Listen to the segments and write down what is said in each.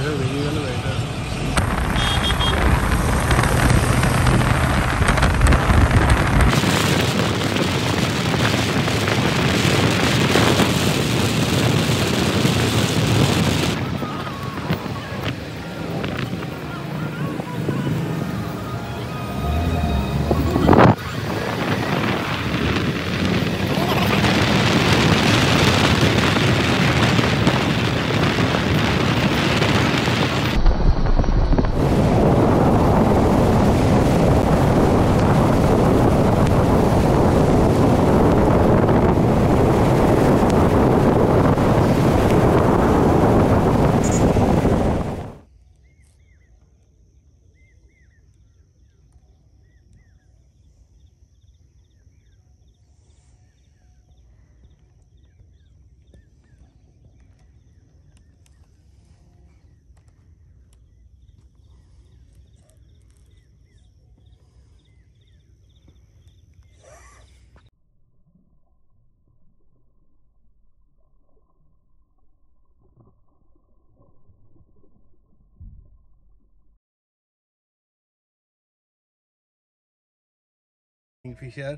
ভেঙে গেল এটা। কিংফিশার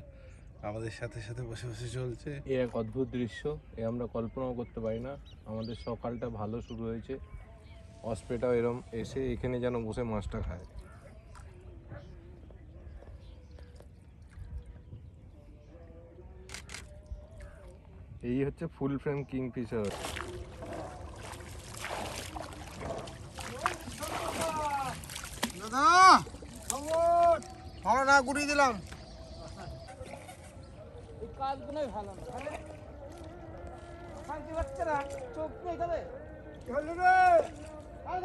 আমাদের সাথে সাথে বসে বসে চলছে। এ এক অদ্ভুত দৃশ্য, এ আমরা কল্পনাও করতে পারি না। আমাদের সকালটা ভালো শুরু হয়েছে, অস্প্রেটাও এরম এসে এখানে যেন বসে মাছটা খায়। এই হচ্ছে ফুল ফ্রেম কিংফিশার। দাদা ভালো না গুড়িয়ে দিলাম। এই কাজগুলোই ভালো না, শান্তি পাচ্ছে না, চোখ নেই তবে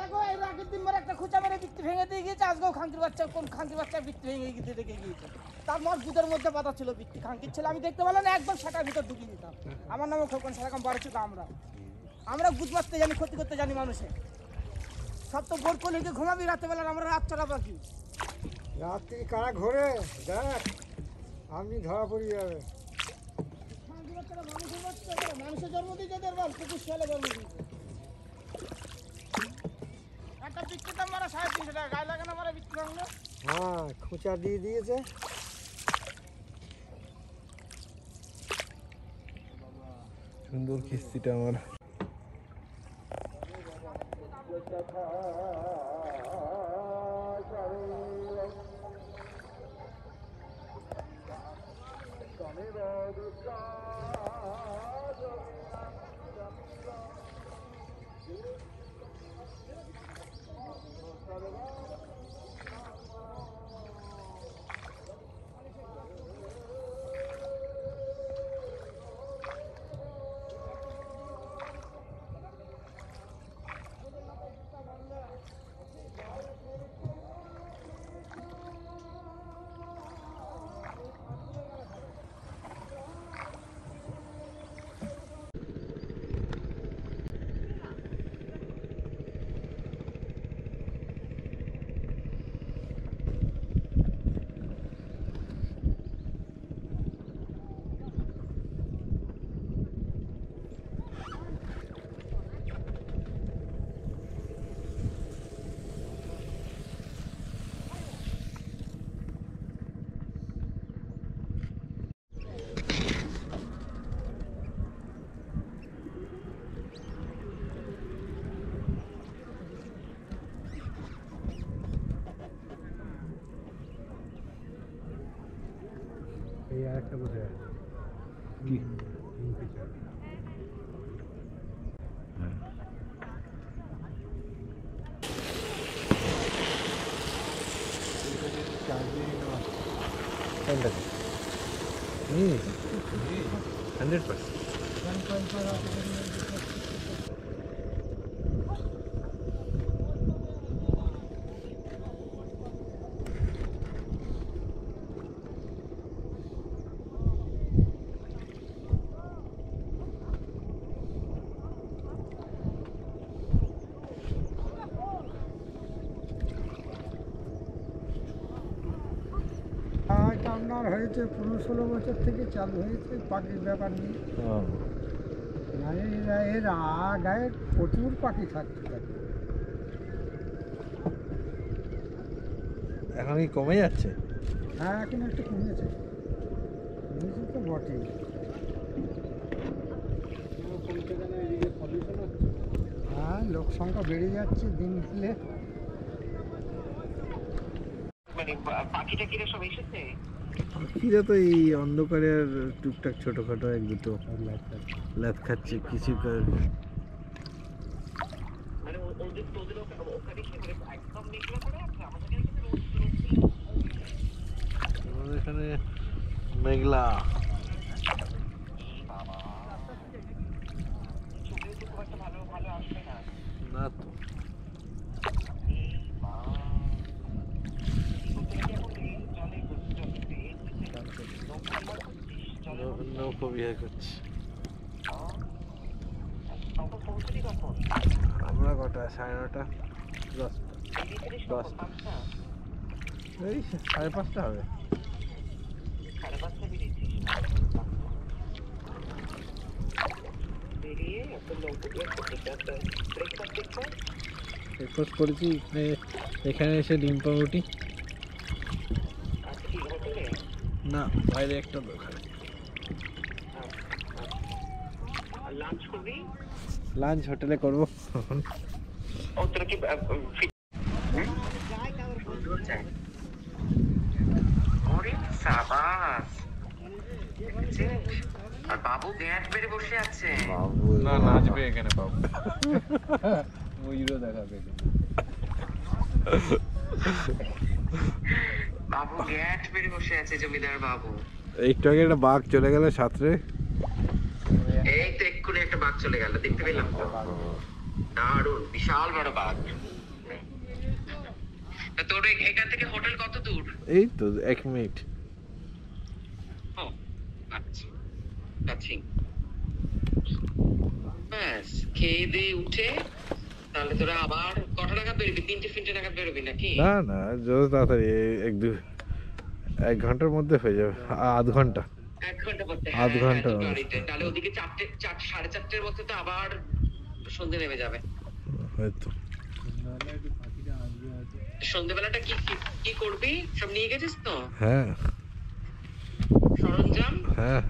দেখো এই আগের দিন একটা খুঁচা মেরে বৃত্তি ভেঙে দিয়ে গিয়েছে, আজকেও খাঙ্কির বাচ্চা কোন খাঙ্কির বাচ্চা বৃত্তি ভেঙে গিয়ে রেখে গিয়েছে। তার মত বুধের মধ্যে পাতা ছিল বৃত্তি খাঙ্কির ছিল, আমি দেখতে পেলাম না, একদম সেটার ভিতর ঢুকিয়ে দিতাম। আমার নামও খোকন, সেরকম বড় ছিল। আমরা বুঝ মারতে জানি, ক্ষতি করতে জানি মানুষের। সব তো বোর করলে ঘুমাবি রাতেবেলা, আমরা রাত চড়া পাখি। রাত্রি কারা ঘোরে দেখ, আমি ধরা পড়ে যাবে। মানুষের জন্ম দিয়েছে, কুকুর শিয়ালে জন্ম দিয়েছে। একটা বিক্রি দাম মারা 350 টাকা, গায়ে লাগানো মারা বিক্রি ভাঙলো। হ্যাঁ, খুঁচা দিয়ে দিয়েছে। সুন্দর কিস্তিটা আমার। এই আরেকটা বসে আছে কি কিংফিশার। কোনটাকে? 100%। আপনার হয়েছে 15-16 বছর থেকে চালু হয়েছে পাখির ব্যাপার নিয়ে। এর আগায় প্রচুর পাখি থাকতে থাকে। এখন কি কমে যাচ্ছে? হ্যাঁ এখন একটু কমেছে, কমেছে তো বটেই। হ্যাঁ লোক সংখ্যা বেড়ে যাচ্ছে দিন দিলে। পাখিরা তো এই অন্ধকারে আর টুকটাক ছোটখাটো এক দুটো লাত খাচ্ছে কিছু আমাদের এখানে মেঘলা। না তো নৌকো বিহার করছি আমরা। কটা? 9:30, 10টা, এই 5:30 হবে। ব্রেকফাস্ট করেছি এখানে এসে ডিম পাউরুটি। না, বাইরে একটা দোকানে। লাঞ্চ হোটেলে করবো। আর বাবু গ্যাট মেরে বসে আছে। না, নাচবে এখানে বাবু। ময়ূরও দেখাবে। বাবু গ্যাট মেরে বসে আছে, জমিদার বাবু। একটু আগে একটা বাঘ চলে গেল সাঁতরে। এই তো এক্ষুনি একটা বাঘ চলে গেল, দেখতে পেলাম তো। দারুণ, বিশাল বড় বাঘ। তা তোর এখান থেকে হোটেল কত দূর? এই তো 1 মিনিট। ও আচ্ছা, কাছেই। ব্যাস খেয়ে দিয়ে উঠে তাহলে তোরা আবার কটা নাগাদ বেরোবি? 3টে নাগাদ বেরোবি নাকি? না না, যত তাড়াতাড়ি 1 ঘন্টার মধ্যে হয়ে যাবে। আধ ঘন্টা। 1 ঘন্টা পরে আধ ঘন্টা। তাহলে ওদিকে 4:30-4:30টার মধ্যে তো আবার সন্ধ্যে নেমে যাবে। হয়তো সন্ধ্যেবেলাটা কি কি করবি? সব নিয়ে গেছিস তো হ্যাঁ সরঞ্জাম? হ্যাঁ।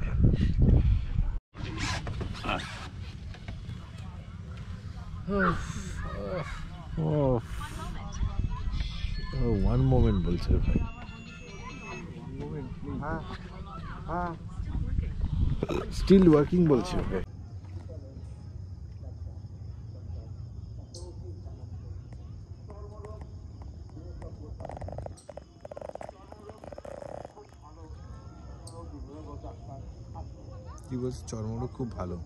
ওয়ান মোমেন্ট বলছে ভাই। হ্যাঁ হ্যাঁ স্টিল ওয়ার্কিং বলছে ওকে। কি বলছে? চর্মরোগ খুব ভালো,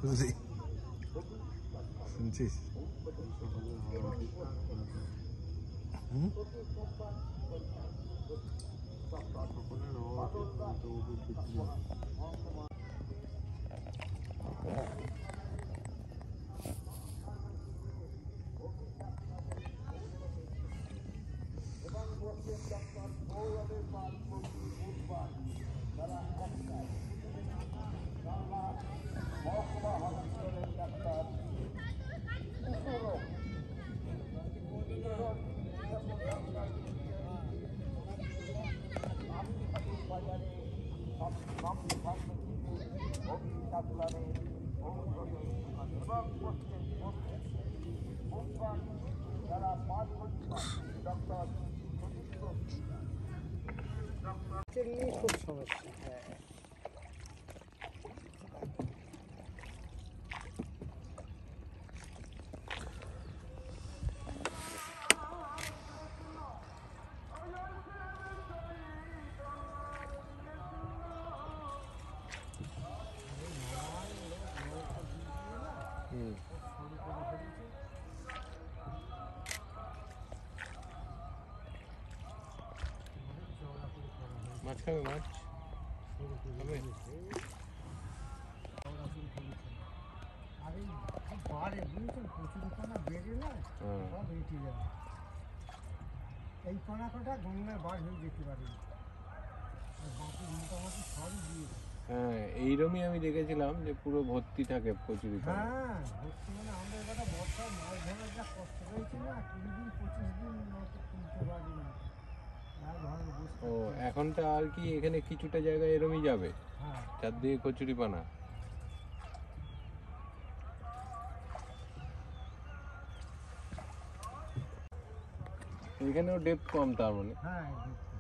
বুঝলি? শুনছিস? খুব সমস্যা। মাছ খাবে? মাছ খাবে? আরে বারে বুঝেছেন, প্রচুর পানা বেড়ে না সব রেটে যাবে। এই পানা কটা গঙ্গায় বার হয়ে যেতে পারে, আর বাকি মোটামুটি সবই দিয়ে হ্যাঁ এইরকমই আমি দেখেছিলাম যে পুরো ভর্তি থাকে কচুরিপানা। হ্যাঁ ভর্তি মানে আমরা এবার বর্ষা মাছ ধরার যা কষ্ট হয়েছে না, 20 দিন 25 দিন নৌকো তুলতে পারি না, আর ভালো বুঝতে ও এখনটা আর কি এখানে কিছুটা জায়গায় এরমই যাবে হ্যাঁ চারদিকে কচুরিপানা। এখানেও ডেপথ কম তার মানে। হ্যাঁ দেখতে।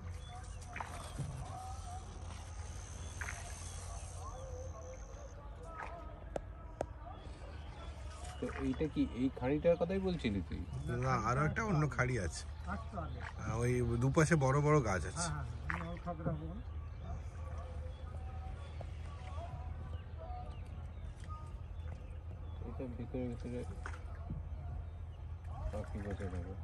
তো এইটা কি এই খাঁড়িটার কথাই বলছিলি তুই? না আরো একটা অন্য খাড়ি আছে, আসতো আগে ওই দুপাশে বড় বড় গাছ আছে। হ্যাঁ হ্যাঁ আমি খাবরা বল এটা ভিতরে ভিতরে পাখি বসে থাকে।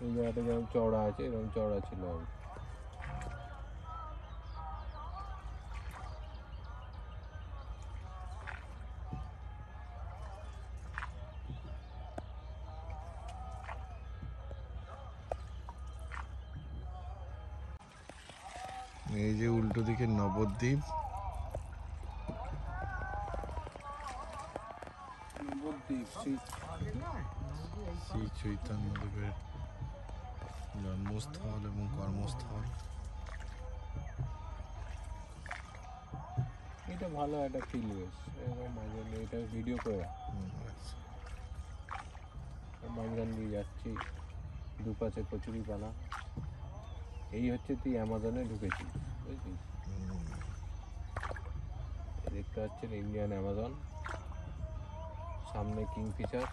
এই জায়গাটা যেমন চওড়া আছে এরকম চওড়া ছিল আর কি। এই যে উল্টো দিকে নবদ্বীপ, নবদ্বীপ শ্রী চৈতন্যদেবের জন্মস্থল এবং কর্মস্থল। এটা ভালো একটা ফিল বেশ, এরকম মাঝে মাঝে এটা ভিডিও করে রাখ। আচ্ছা। মাঝখান দিয়ে যাচ্ছি, দুপাশে কচুরিপানা। এই হচ্ছে তুই অ্যামাজনে ঢুকেছিস বুঝছিস, দেখতে পাচ্ছেন ইন্ডিয়ান অ্যামাজন, সামনে কিংফিশার।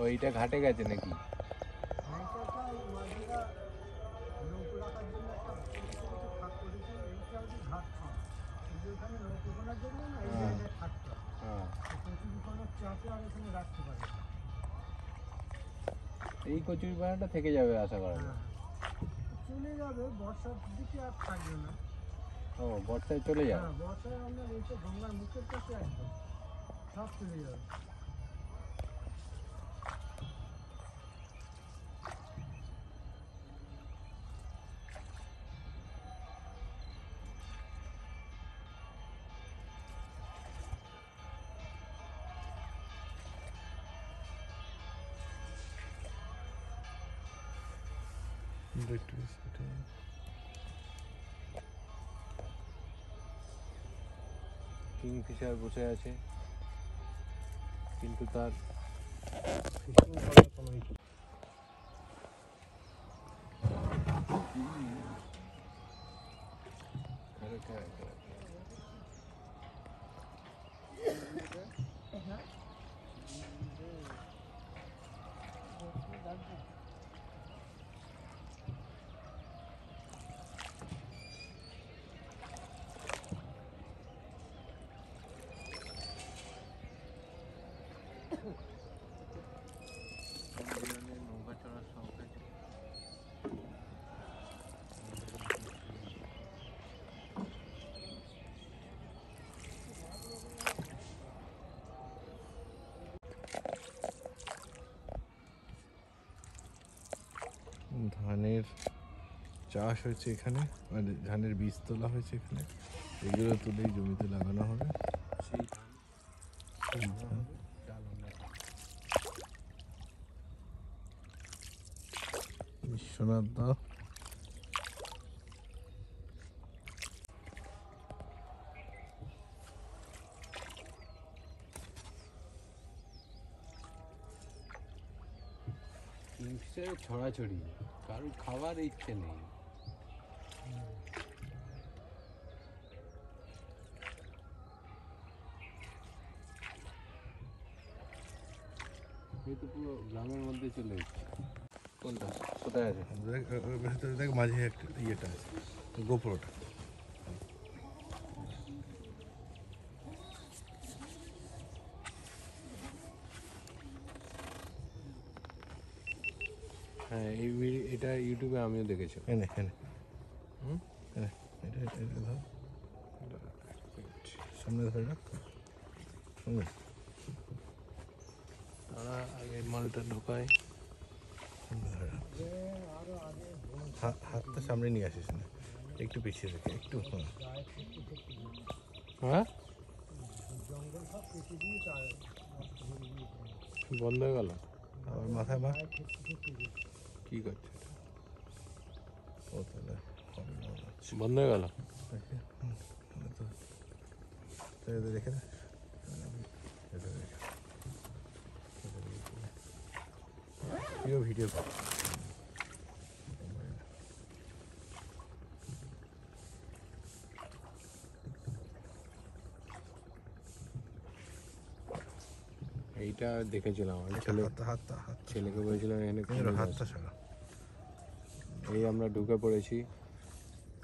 ওইটা ঘাটে গেছে নাকি? এইটাটা মাঝিরা নৌকো রাখার জন্য একটা ছোটো ছোটো ফাঁক করেছে, এইটা হচ্ছে ঘাট ছিল, কিন্তু ওখানে নৌকো গোনার জন্য না এই হ্যাঁ। জায়গায় থাকতো, হ্যাঁ কচুরিপানার চাপে আর এখানে রাখতে পারে না। এই কচুরিপানাটা থেকে যাবে আশা করা যায়। চলে যাবে বর্ষার দিকে আর থাকবে না। ও বর্ষায় চলে যাবে। হ্যাঁ বর্ষায় আপনার এই তো গঙ্গার মুখের কাছে একদম সব চলে যাবে। কিংফিশার বসে আছে, কিন্তু তার নৌকা চড়ার শখ আছে। ধানের চাষ হয়েছে এখানে, মানে ধানের বীজ তোলা হয়েছে এখানে, এগুলো তুলেই জমিতে লাগানো হবে। সেই ধান এই ধান। ডাল আমরা বিশ্বনাথ দা কিংফিশারের ছড়াছড়ি, কারোর খাবার ইচ্ছে নেই। এই তো পুরো গ্রামের মধ্যে চলে এসেছে। কোনটা কোথায় আছে? দেখ ওর ভেতরে দেখ মাঝে একটা ইয়েটা আছে, গোপ্রোটা। হ্যাঁ এটা ইউটিউবে আমিও দেখেছি। এনে এনে হুম? এনে এটা এটা ধর, সামনে ধরে রাখ। তারা আগে মালটা ঢোকায়। সামনে ধরে রাখ। হাতটা সামনে নিয়ে আসিস না, একটু পিছিয়ে রেখে একটু। হ্যাঁ বন্ধ হয়ে গেল। আবার মাথায় মা কি করছে এটা? ও তাহলে হবে না মনে হচ্ছে। বন্ধ হয়ে গেল। দেখে তো এটা রেখে দে, এটা রেখে ভিডিও কর। এইটা দেখেছিলাম আমি হাতটা ছেলেকে বলেছিলাম এখানে হাতটা ছাড়া। এই আমরা ঢুকে পড়েছি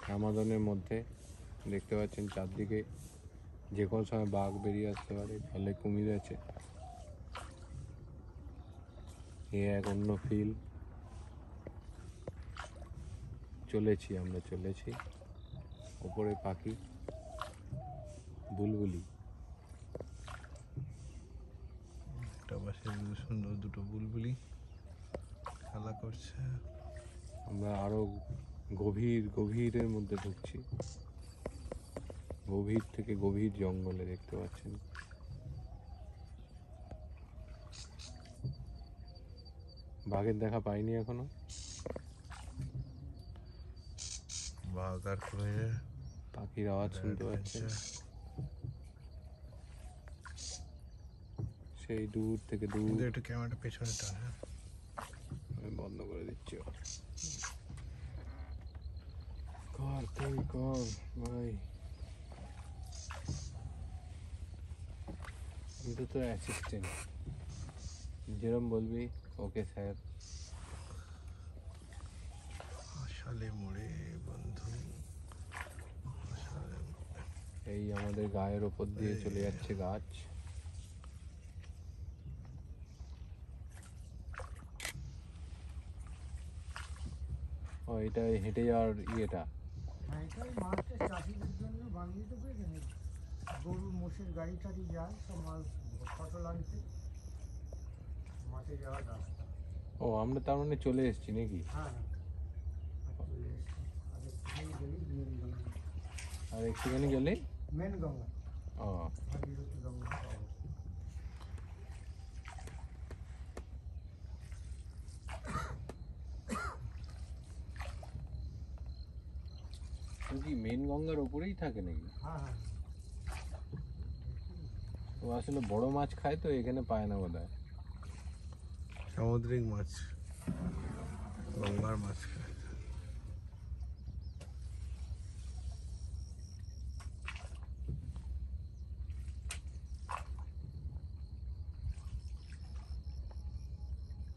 অ্যামাজনের মধ্যে। দেখতে পাচ্ছেন চারদিকে যে কোনো সময় বাঘ বেরিয়ে আসতে পারে, ফলে কুমির আছে। এ এক অন্য ফিল। আমরা চলেছি ওপরে পাখি বুলবুলি। একটা পাশে সুন্দর দুটো বুলবুলি খেলা করছে। আমরা আরো গভীরের মধ্যে ঢুকছি, গভীর থেকে গভীর জঙ্গলে। দেখতে পাচ্ছেন বাঘের দেখা পাইনি এখনো। বাঘ আর কুমিরের পাখির আওয়াজ শুনতে পাচ্ছেন সেই দূর থেকে দূর। কিন্তু একটু ক্যামেরাটা পেছনে টান। হ্যাঁ আমি বন্ধ করে দিচ্ছি। কর তুই কর ভাই। আমি তো তোর অ্যাসিস্ট্যান্ট, যেরকম বলবি ওকে স্যার। আশালে মোড়ে বন্ধু, আশালে মোড়ে। এই আমাদের গায়ের ওপর দিয়ে চলে যাচ্ছে গাছ। ও এটা হেঁটে যাওয়ার ইয়েটা। হ্যাঁ, এটাই মাছটা চাষিদের জন্য বানিয়ে দেবে। গরু মোষের গাড়ি টাড়ি যায়, সব মাছ ফসল আনতে মাঠে যাওয়ার রাস্তা। ও আমরা তার মানে চলে এসেছি নাকি? হ্যাঁ চলে এসছি। আর একটুখানি গেলেই মেন গঙ্গা। আর একটুখানি গেলে মেন গঙ্গা, ও ভাগীরথী গঙ্গা পাবো। ও কি মেন গঙ্গার ওপরেই থাকে নাকি? হ্যাঁ হ্যাঁ, ও আসলে বড় মাছ খায় তো এখানে পায় না বোধ হয়। সামুদ্রিক মাছ, গঙ্গার মাছ খায়।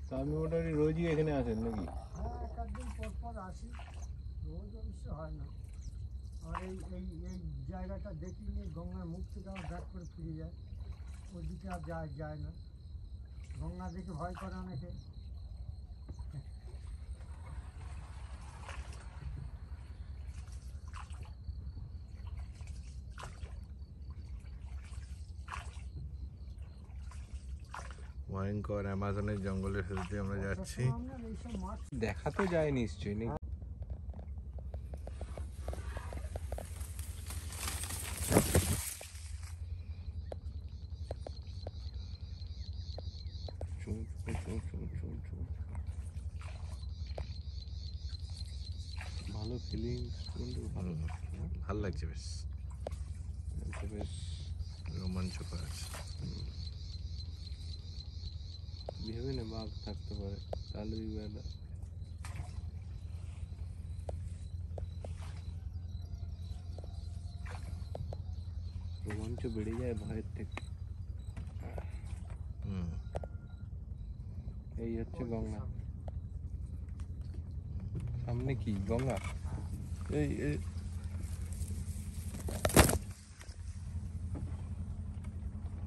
তা আপনি মোটামুটি রোজই এখানে আসেন নাকি? হ্যাঁ এক একদিন পর পর আসি, রোজ অবশ্য হয় না। আর এই এই এই জায়গাটা দেখি নিয়ে গঙ্গার মুখ থেকে আমার ব্যাক করে ফিরে যায়, ওইদিকে আর যায় না। গঙ্গা দেখে ভয় করে অনেকে। ভয়ঙ্কর অ্যামাজনের জঙ্গলের ভেতর দিয়ে আমরা যাচ্ছি। আমরা এইসব মাছ দেখা তো যায় নিশ্চয়ই নাকি? ভালো ফিলিংস, ভালো ভাল লাগছে বেশ, বেশ রোমাঞ্চকর আছে। ভেবে না বাঘ থাকতে পারে, তাহলে রোমাঞ্চ বেড়ে যায় ভয়ের থেকে। এই হচ্ছে গঙ্গা। সামনে কি গঙ্গা? এই এই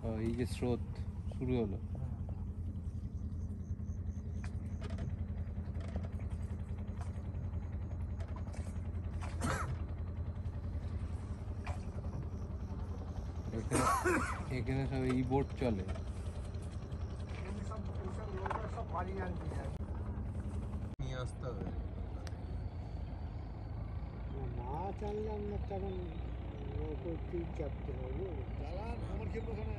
ও, এই যে স্রোত শুরু হলো। এখানে সব এই বোট চলে। এখানে সব এইসব লোকরা সব বাড়ি আনতে যায়। নিয়ে আসতে হবে। মাছ আনলাম না, তখন নৌকো 3-4টে হবে। আমার খেলবো ওখানে